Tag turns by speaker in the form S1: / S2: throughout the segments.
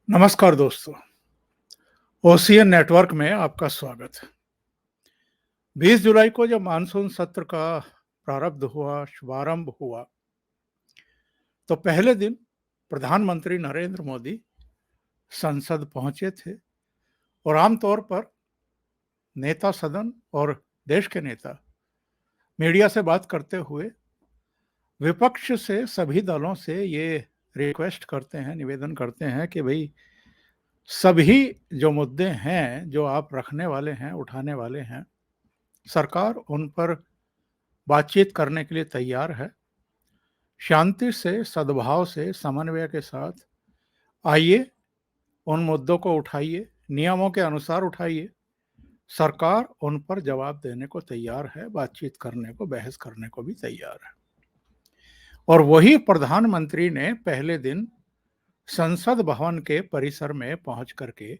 S1: नमस्कार दोस्तों, ocean network में आपका स्वागत है। 20 जुलाई को जब मानसून सत्र का शुभारंभ हुआ, तो पहले दिन प्रधानमंत्री नरेंद्र मोदी संसद पहुंचे थे और आमतौर पर नेता सदन और देश के नेता मीडिया से बात करते हुए विपक्ष से सभी दलों से ये रिक्वेस्ट करते हैं, निवेदन करते हैं कि भाई सभी जो मुद्दे हैं, जो आप रखने वाले हैं, उठाने वाले हैं, सरकार उन पर बातचीत करने के लिए तैयार है। शांति से, सद्भाव से, समन्वय के साथ आइए, उन मुद्दों को उठाइए, नियमों के अनुसार उठाइए। सरकार उन पर जवाब देने को तैयार है, बातचीत करने को, बहस करने को भी तैयार है। और वही प्रधानमंत्री ने पहले दिन संसद भवन के परिसर में पहुंच करके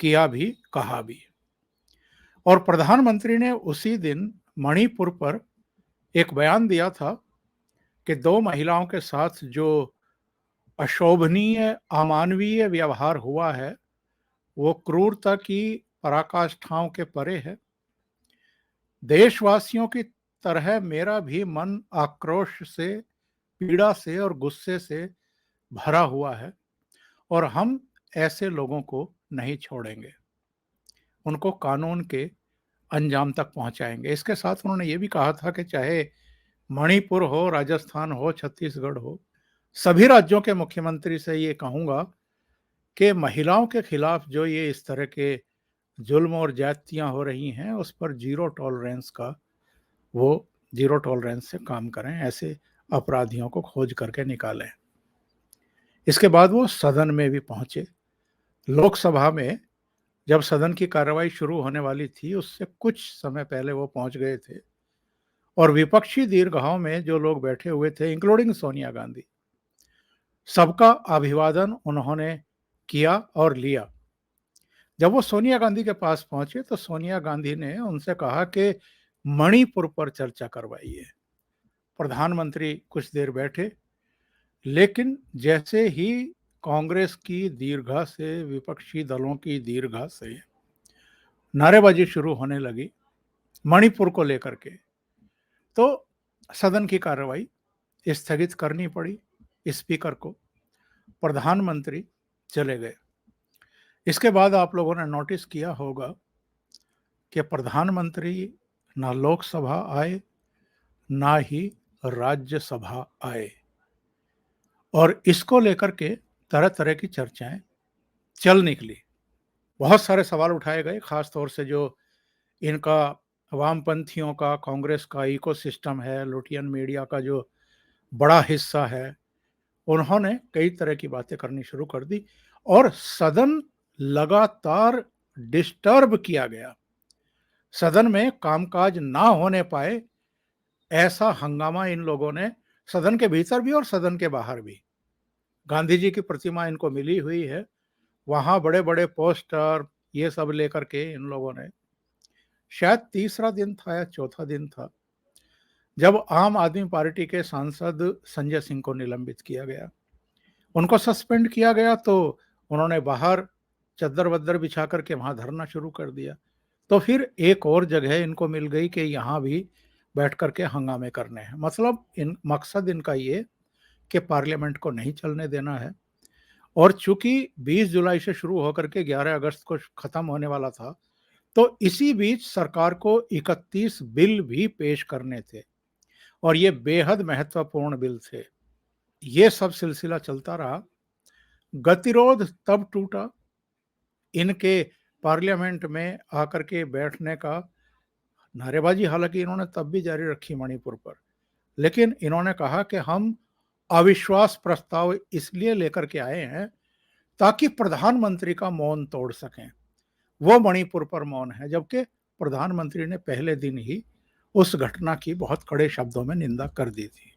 S1: किया भी, कहा भी। और प्रधानमंत्री ने उसी दिन मणिपुर पर एक बयान दिया था कि 2 महिलाओं के साथ जो अशोभनीय, अमानवीय व्यवहार हुआ है, वो क्रूरता की पराकाष्ठाओं के परे है। देशवासियों की तरह मेरा भी मन आक्रोश से, पीड़ा से और गुस्से से भरा हुआ है और हम ऐसे लोगों को नहीं छोड़ेंगे, उनको कानून के अंजाम तक पहुंचाएंगे। इसके साथ उन्होंने ये भी कहा था कि चाहे मणिपुर हो, राजस्थान हो, छत्तीसगढ़ हो, सभी राज्यों के मुख्यमंत्री से ये कहूंगा कि महिलाओं के खिलाफ जो ये इस तरह के जुल्म और ज्यादतियां हो रही हैं, उस पर जीरो टॉलरेंस से काम करें, ऐसे अपराधियों को खोज करके निकालें। इसके बाद वो सदन में भी पहुंचे। लोकसभा में जब सदन की कार्रवाई शुरू होने वाली थी, उससे कुछ समय पहले वो पहुंच गए थे और विपक्षी दीर्घाओं में जो लोग बैठे हुए थे, इंक्लूडिंग सोनिया गांधी, सबका अभिवादन उन्होंने किया और लिया। जब वो सोनिया गांधी के पास पहुंचे तो सोनिया गांधी ने उनसे कहा कि मणिपुर पर चर्चा करवाइए। प्रधानमंत्री कुछ देर बैठे, लेकिन जैसे ही कांग्रेस की दीर्घा से, विपक्षी दलों की दीर्घा से नारेबाजी शुरू होने लगी मणिपुर को लेकर के, तो सदन की कार्रवाई स्थगित करनी पड़ी स्पीकर को। प्रधानमंत्री चले गए। इसके बाद आप लोगों ने नोटिस किया होगा कि प्रधानमंत्री ना लोकसभा आए, ना ही राज्यसभा आए, और इसको लेकर के तरह तरह की चर्चाएं चल निकली। बहुत सारे सवाल उठाए गए, खास तौर से जो इनका वामपंथियों का, कांग्रेस का इकोसिस्टम है, लुटियन मीडिया का जो बड़ा हिस्सा है, उन्होंने कई तरह की बातें करनी शुरू कर दी और सदन लगातार डिस्टर्ब किया गया। सदन में कामकाज ना होने पाए, ऐसा हंगामा इन लोगों ने सदन के भीतर भी और सदन के बाहर भी। गांधी जी की प्रतिमा इनको मिली हुई है, वहां बड़े बड़े पोस्टर ये सब लेकर के इन लोगों ने, शायद तीसरा दिन था या चौथा दिन था, जब आम आदमी पार्टी के सांसद संजय सिंह को निलंबित किया गया, उनको सस्पेंड किया गया, तो उन्होंने बाहर चद्दर वद्दर बिछा करके वहां धरना शुरू कर दिया। तो फिर एक और जगह इनको मिल गई कि यहाँ भी बैठ करके हंगामे करने हैं। मतलब मकसद इनका ये कि पार्लियामेंट को नहीं चलने देना है। और चूंकि 20 जुलाई से शुरू होकर के 11 अगस्त को खत्म होने वाला था, तो इसी बीच सरकार को 31 बिल भी पेश करने थे और ये बेहद महत्वपूर्ण बिल थे। ये सब सिलसिला चलता रहा। गतिरोध तब टूटा इनके पार्लियामेंट में आकर के बैठने का। नारेबाजी हालांकि इन्होंने तब भी जारी रखी मणिपुर पर, लेकिन इन्होंने कहा कि हम अविश्वास प्रस्ताव इसलिए लेकर के आए हैं ताकि प्रधानमंत्री का मौन तोड़ सकें। वो मणिपुर पर मौन है, जबकि प्रधानमंत्री ने पहले दिन ही उस घटना की बहुत कड़े शब्दों में निंदा कर दी थी।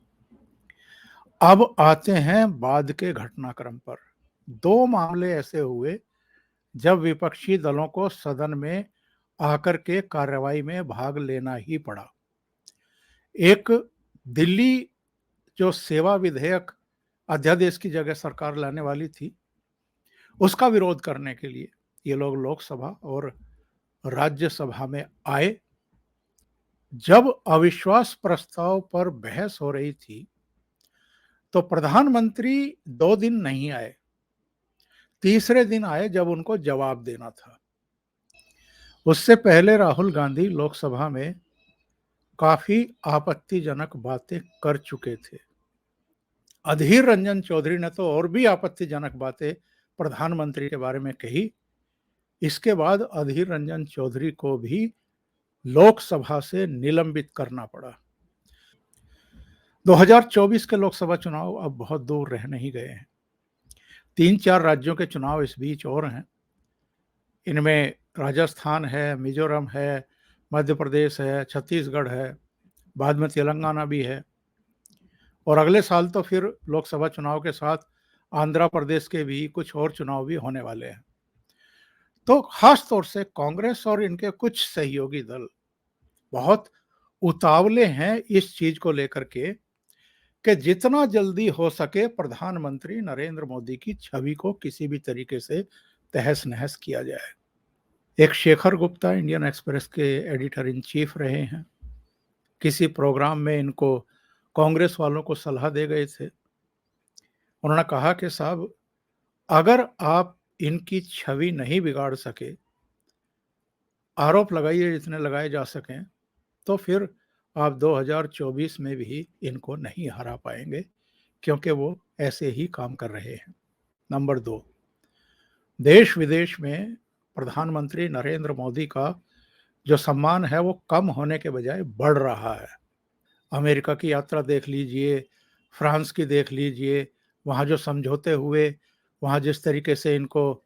S1: अब आते हैं बाद के घटनाक्रम पर। 2 मामले ऐसे हुए जब विपक्षी दलों को सदन में आकर के कार्रवाई में भाग लेना ही पड़ा। एक, दिल्ली जो सेवा विधेयक अध्यादेश की जगह सरकार लाने वाली थी, उसका विरोध करने के लिए ये लोग लोकसभा और राज्यसभा में आए। जब अविश्वास प्रस्ताव पर बहस हो रही थी तो प्रधानमंत्री 2 दिन नहीं आए, तीसरे दिन आए जब उनको जवाब देना था। उससे पहले राहुल गांधी लोकसभा में काफी आपत्तिजनक बातें कर चुके थे। अधीर रंजन चौधरी ने तो और भी आपत्तिजनक बातें प्रधानमंत्री के बारे में कही। इसके बाद अधीर रंजन चौधरी को भी लोकसभा से निलंबित करना पड़ा। 2024 के लोकसभा चुनाव अब बहुत दूर रह नहीं गए हैं। 3-4 राज्यों के चुनाव इस बीच और हैं। इनमें राजस्थान है, मिजोरम है, मध्य प्रदेश है, छत्तीसगढ़ है, बाद में तेलंगाना भी है और अगले साल तो फिर लोकसभा चुनाव के साथ आंध्र प्रदेश के भी कुछ और चुनाव भी होने वाले हैं। तो खास तौर से कांग्रेस और इनके कुछ सहयोगी दल बहुत उतावले हैं इस चीज को लेकर के कि जितना जल्दी हो सके प्रधानमंत्री नरेंद्र मोदी की छवि को किसी भी तरीके से तहस नहस किया जाए। एक शेखर गुप्ता इंडियन एक्सप्रेस के एडिटर इन चीफ रहे हैं। किसी प्रोग्राम में इनको कांग्रेस वालों को सलाह दे गए थे। उन्होंने कहा कि साहब, अगर आप इनकी छवि नहीं बिगाड़ सके, आरोप लगाइए जितने लगाए जा सकें, तो फिर आप 2024 में भी इनको नहीं हरा पाएंगे, क्योंकि वो ऐसे ही काम कर रहे हैं। नंबर 2, देश विदेश में प्रधानमंत्री नरेंद्र मोदी का जो सम्मान है वो कम होने के बजाय बढ़ रहा है। अमेरिका की यात्रा देख लीजिए, फ्रांस की देख लीजिए, वहाँ जो समझौते हुए, वहाँ जिस तरीके से इनको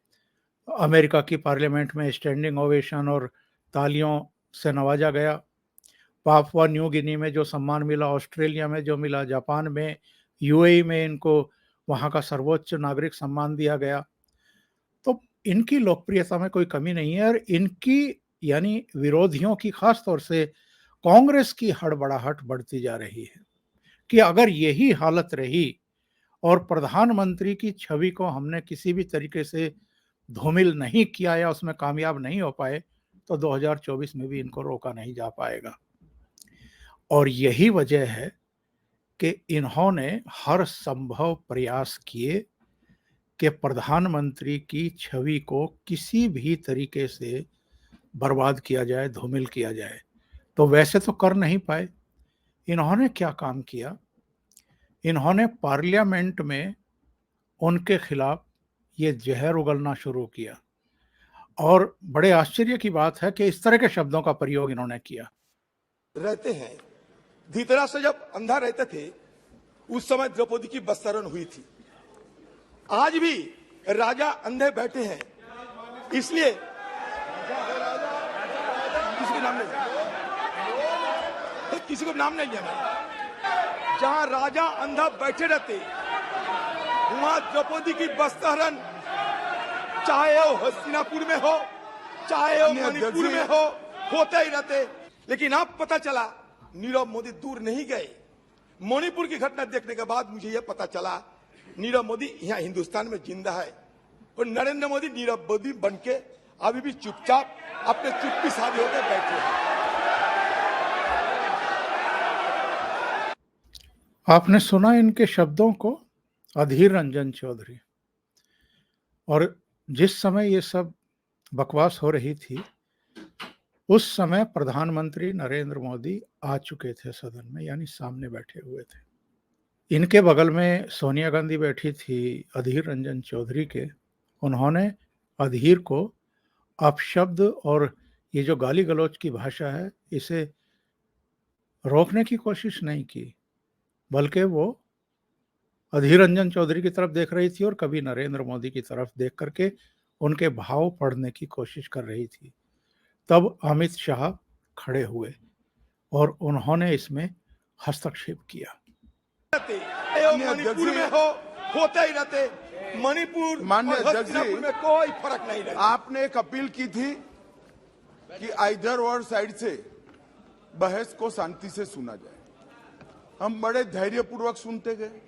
S1: अमेरिका की पार्लियामेंट में स्टैंडिंग ओवेशन और तालियों से नवाजा गया, पापुआ न्यू गिनी में जो सम्मान मिला, ऑस्ट्रेलिया में जो मिला, जापान में, यूएई में इनको वहाँ का सर्वोच्च नागरिक सम्मान दिया गया। तो इनकी लोकप्रियता में कोई कमी नहीं है और इनकी यानी विरोधियों की खास तौर से कांग्रेस की हड़बड़ाहट बढ़ती जा रही है कि अगर यही हालत रही और प्रधानमंत्री की छवि को हमने किसी भी तरीके से धूमिल नहीं किया या उसमें कामयाब नहीं हो पाए तो 2024 में भी इनको रोका नहीं जा पाएगा। और यही वजह है कि इन्होंने हर संभव प्रयास किए कि प्रधानमंत्री की छवि को किसी भी तरीके से बर्बाद किया जाए, धूमिल किया जाए। तो वैसे तो कर नहीं पाए। इन्होंने क्या काम किया, इन्होंने पार्लियामेंट में उनके खिलाफ ये जहर उगलना शुरू किया और बड़े आश्चर्य की बात है कि इस तरह के शब्दों का प्रयोग इन्होंने किया।
S2: रहते हैं धृतराष्ट्र जब अंधा रहते थे उस समय द्रौपदी की बस्तरण हुई थी। आज भी राजा अंधे बैठे हैं, इसलिए किसी को नाम नहीं लेना। जहां राजा अंधा बैठे रहते वहां द्रौपदी की बस्तरण, चाहे वो हस्तिनापुर में हो चाहे वो मणिपुर में हो, होते ही रहते। लेकिन अब पता चला नीरव मोदी दूर नहीं गए। मणिपुर की घटना देखने के बाद मुझे यह पता चला नीरव मोदी यहाँ हिंदुस्तान में जिंदा है और नरेंद्र मोदी नीरव मोदी बनके अभी भी चुपचाप अपने चुप्पी साधे होकर बैठे हैं।
S1: आपने सुना इनके शब्दों को, अधीर रंजन चौधरी। और जिस समय ये सब बकवास हो रही थी उस समय प्रधानमंत्री नरेंद्र मोदी आ चुके थे सदन में, यानी सामने बैठे हुए थे। इनके बगल में सोनिया गांधी बैठी थी अधीर रंजन चौधरी के। उन्होंने अधीर को अपशब्द और ये जो गाली गलौज की भाषा है इसे रोकने की कोशिश नहीं की, बल्कि वो अधीर रंजन चौधरी की तरफ देख रही थी और कभी नरेंद्र मोदी की तरफ देख करके उनके भाव पढ़ने की कोशिश कर रही थी। तब अमित शाह खड़े हुए और उन्होंने इसमें हस्तक्षेप किया।
S2: मणिपुर में हो, होते ही रहते। मणिपुर
S3: माननीय
S2: में कोई फर्क नहीं रहता।
S3: आपने एक अपील की थी कि आइदर और साइड से बहस को शांति से सुना जाए। हम बड़े धैर्यपूर्वक सुनते गए।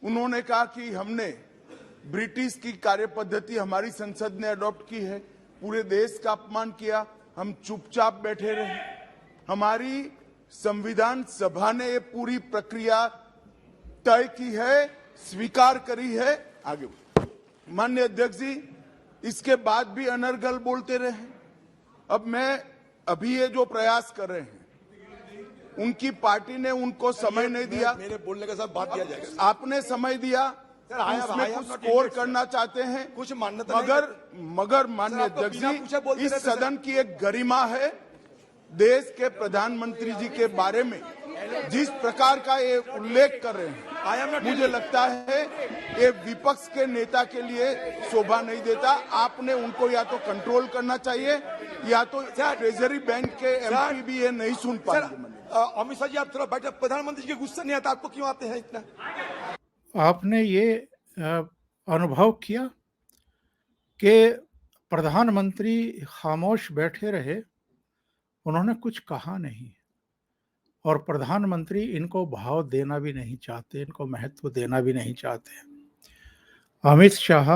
S3: उन्होंने कहा कि हमने ब्रिटिश की कार्य पद्धति हमारी संसद ने अडॉप्ट की है, पूरे देश का अपमान किया, हम चुपचाप बैठे रहे। हमारी संविधान सभा ने ये पूरी प्रक्रिया तय की है, स्वीकार करी है। आगे माननीय अध्यक्ष जी, इसके बाद भी अनर्गल बोलते रहे। अब मैं अभी ये जो प्रयास कर रहे हैं, उनकी पार्टी ने उनको समय नहीं दिया।
S2: मेरे बोलने के साथ बात किया जाएगा।
S3: आपने समय दिया, उसमें कुछ स्कोर करना चाहते हैं,
S2: कुछ मान्यता
S3: मगर माननीय अध्यक्ष जी, इस सदन की एक गरिमा है। देश के प्रधानमंत्री जी के बारे में जिस प्रकार का ये उल्लेख कर रहे हैं, मुझे लगता है ये विपक्ष के नेता के लिए शोभा नहीं देता। आपने उनको या तो कंट्रोल करना चाहिए, या तो ट्रेजरी बैंक के एमपी भी ये नहीं सुन पाएंगे।
S2: अमित शाह जी, आप थोड़ा बैठे। प्रधानमंत्री जी के गुस्सा नहीं आता, आपको क्यों आते हैं इतना?
S1: आपने ये अनुभव किया कि प्रधानमंत्री खामोश बैठे रहे, उन्होंने कुछ कहा नहीं, और प्रधानमंत्री इनको भाव देना भी नहीं चाहते, इनको महत्व देना भी नहीं चाहते। अमित शाह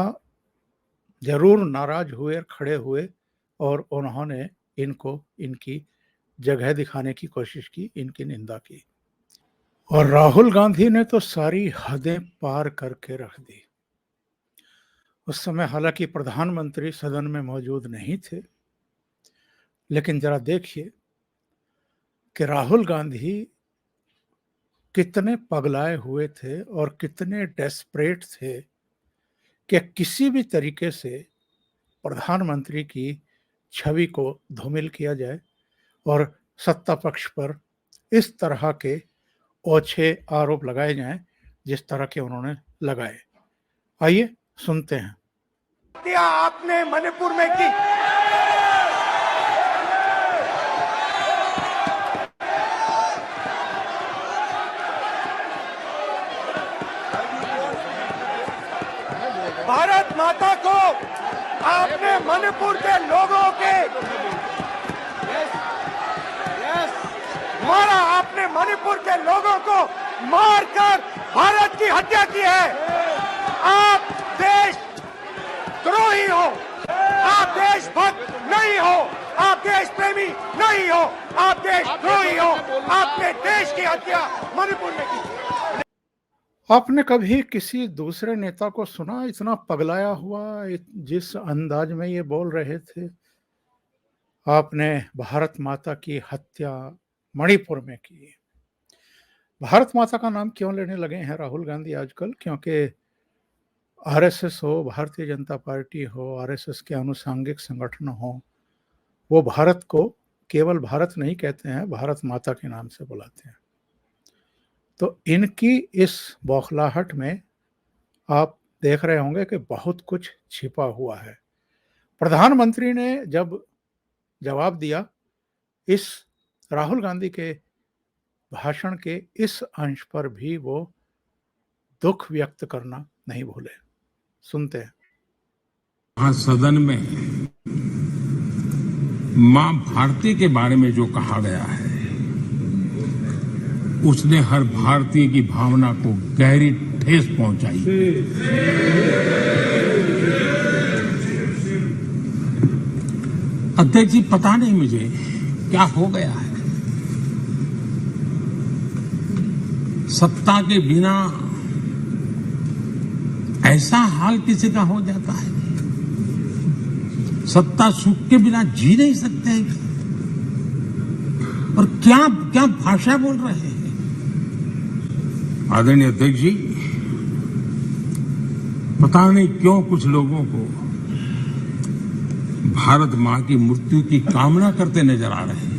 S1: जरूर नाराज हुए, खड़े हुए, और उन्होंने इनको इनकी जगह दिखाने की कोशिश की, इनकी निंदा की। और राहुल गांधी ने तो सारी हदें पार करके रख दी। उस समय हालांकि प्रधानमंत्री सदन में मौजूद नहीं थे, लेकिन जरा देखिए कि राहुल गांधी कितने पगलाए हुए थे और कितने डेस्परेट थे कि किसी भी तरीके से प्रधानमंत्री की छवि को धूमिल किया जाए और सत्ता पक्ष पर इस तरह के ओछे आरोप लगाए जाएं जिस तरह के उन्होंने लगाए। आइए सुनते हैं।
S2: आपने मणिपुर में की, भारत माता को आपने मणिपुर के लोगों के मारा, आपने मणिपुर के लोगों को मारकर भारत की हत्या की है। आप देश द्रोही हो, आप देशभक्त नहीं हो, आप देश प्रेमी नहीं हो, आप देशद्रोही हो। आपने देश की हत्या मणिपुर में की।
S1: आपने कभी किसी दूसरे नेता को सुना इतना पगलाया हुआ, जिस अंदाज में ये बोल रहे थे? आपने भारत माता की हत्या मणिपुर में की। भारत माता का नाम क्यों लेने लगे हैं राहुल गांधी आजकल? क्योंकि आरएसएस हो, भारतीय जनता पार्टी हो, आरएसएस के आनुषंगिक संगठन हो, वो भारत को केवल भारत नहीं कहते हैं, भारत माता के नाम से बुलाते हैं। तो इनकी इस बौखलाहट में आप देख रहे होंगे कि बहुत कुछ छिपा हुआ है। प्रधानमंत्री ने जब जवाब दिया, इस राहुल गांधी के भाषण के इस अंश पर भी वो दुख व्यक्त करना नहीं भूले। सुनते हैं।
S4: वहां सदन में मां भारती के बारे में जो कहा गया है, उसने हर भारतीय की भावना को गहरी ठेस पहुंचाई। अध्यक्ष जी, पता नहीं मुझे क्या हो गया है, सत्ता के बिना ऐसा हाल किसी का हो जाता है। सत्ता सुख के बिना जी नहीं सकते हैं। और क्या क्या भाषा बोल रहे हैं। आदरणीय अध्यक्ष जी, पता नहीं क्यों कुछ लोगों को भारत मां की मृत्यु की कामना करते नजर आ रहे हैं।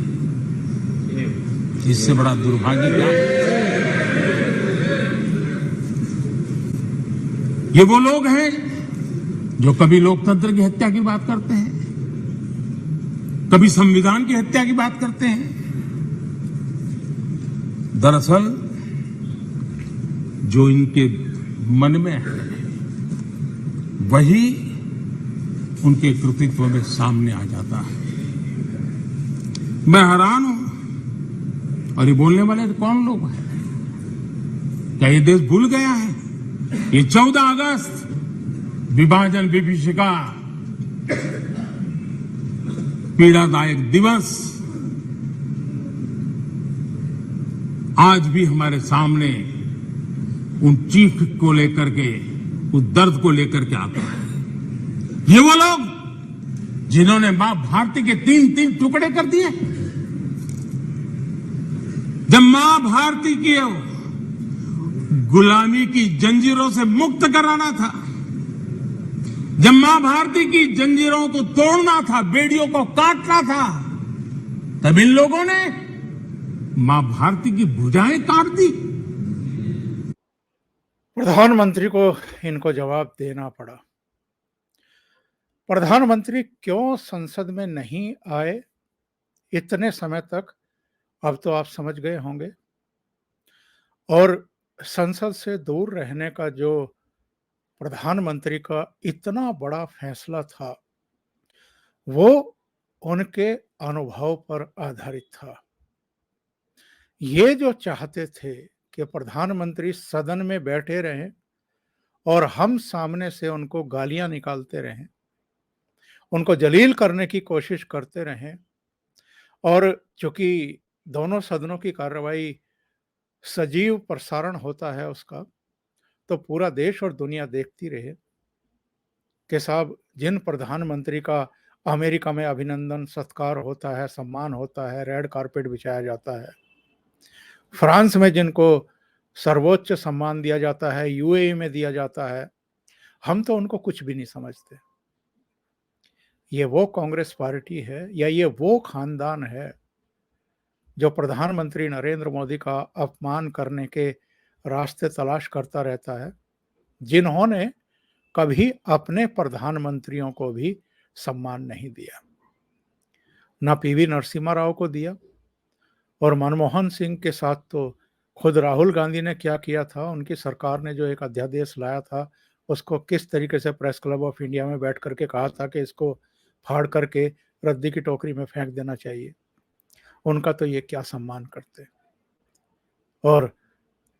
S4: इससे बड़ा दुर्भाग्य क्या है? ये वो लोग हैं जो कभी लोकतंत्र की हत्या की बात करते हैं, कभी संविधान की हत्या की बात करते हैं। दरअसल जो इनके मन में है वही उनके कृतित्व में सामने आ जाता है। मैं हैरान हूं। और ये बोलने वाले कौन लोग हैं? क्या ये देश भूल गया है? ये 14 अगस्त विभाजन विभीषिका, पीड़ादायक दिवस आज भी हमारे सामने उन चीख को लेकर के, उस दर्द को लेकर के आता है। ये वो लोग जिन्होंने मां भारती के 3-3 टुकड़े कर दिए। जब मां भारती की गुलामी की जंजीरों से मुक्त कराना था, जब मां भारती की जंजीरों को तोड़ना था, बेड़ियों को काटना था, तब इन लोगों ने मां भारती की भुजाएं काट दी।
S1: प्रधानमंत्री को इनको जवाब देना पड़ा। प्रधानमंत्री क्यों संसद में नहीं आए इतने समय तक, अब तो आप समझ गए होंगे। और संसद से दूर रहने का जो प्रधानमंत्री का इतना बड़ा फैसला था, वो उनके अनुभव पर आधारित था। ये जो चाहते थे कि प्रधानमंत्री सदन में बैठे रहें और हम सामने से उनको गालियां निकालते रहें, उनको जलील करने की कोशिश करते रहें, और चूंकि दोनों सदनों की कार्रवाई सजीव प्रसारण होता है उसका, तो पूरा देश और दुनिया देखती रहे कि साहब जिन प्रधानमंत्री का अमेरिका में अभिनंदन सत्कार होता है, सम्मान होता है, रेड कारपेट बिछाया जाता है, फ्रांस में जिनको सर्वोच्च सम्मान दिया जाता है, यूएई में दिया जाता है, हम तो उनको कुछ भी नहीं समझते। ये वो कांग्रेस पार्टी है या ये वो खानदान है जो प्रधानमंत्री नरेंद्र मोदी का अपमान करने के रास्ते तलाश करता रहता है, जिन्होंने कभी अपने प्रधानमंत्रियों को भी सम्मान नहीं दिया, ना पीवी नरसिम्हा राव को दिया। और मनमोहन सिंह के साथ तो खुद राहुल गांधी ने क्या किया था, उनकी सरकार ने जो एक अध्यादेश लाया था, उसको किस तरीके से प्रेस क्लब ऑफ इंडिया में बैठ करके कहा था कि इसको फाड़ करके रद्दी की टोकरी में फेंक देना चाहिए, उनका तो ये क्या सम्मान करते। और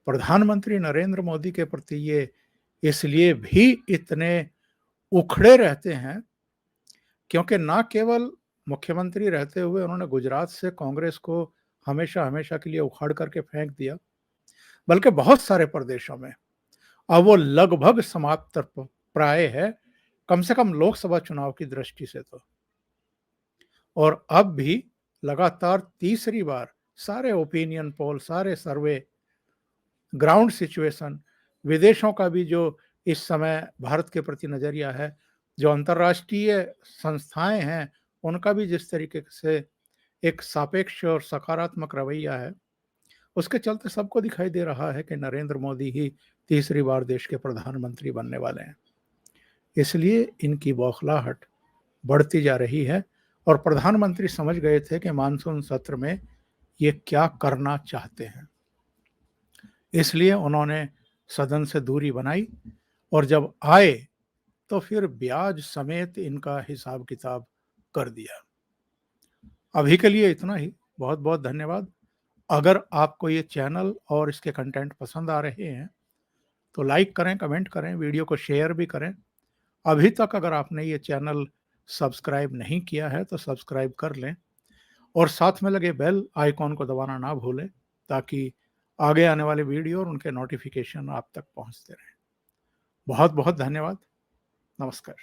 S1: प्रधानमंत्री नरेंद्र मोदी के प्रति ये इसलिए भी इतने उखड़े रहते हैं क्योंकि ना केवल मुख्यमंत्री रहते हुए उन्होंने गुजरात से कांग्रेस को हमेशा हमेशा के लिए उखाड़ करके फेंक दिया, बल्कि बहुत सारे प्रदेशों में अब वो लगभग समाप्त प्राय है, कम से कम लोकसभा चुनाव की दृष्टि से तो। और अब भी लगातार तीसरी बार सारे ओपिनियन पोल, सारे सर्वे, ग्राउंड सिचुएशन, विदेशों का भी जो इस समय भारत के प्रति नजरिया है, जो अंतर्राष्ट्रीय संस्थाएं हैं उनका भी जिस तरीके से एक सापेक्ष और सकारात्मक रवैया है, उसके चलते सबको दिखाई दे रहा है कि नरेंद्र मोदी ही तीसरी बार देश के प्रधानमंत्री बनने वाले हैं। इसलिए इनकी बौखलाहट बढ़ती जा रही है और प्रधानमंत्री समझ गए थे कि मानसून सत्र में ये क्या करना चाहते हैं, इसलिए उन्होंने सदन से दूरी बनाई और जब आए तो फिर ब्याज समेत इनका हिसाब किताब कर दिया। अभी के लिए इतना ही। बहुत बहुत धन्यवाद। अगर आपको ये चैनल और इसके कंटेंट पसंद आ रहे हैं तो लाइक करें, कमेंट करें, वीडियो को शेयर भी करें। अभी तक अगर आपने ये चैनल सब्सक्राइब नहीं किया है तो सब्सक्राइब कर लें और साथ में लगे बेल आइकॉन को दबाना ना भूलें ताकि आगे आने वाले वीडियो और उनके नोटिफिकेशन आप तक पहुंचते रहें। बहुत बहुत धन्यवाद। नमस्कार।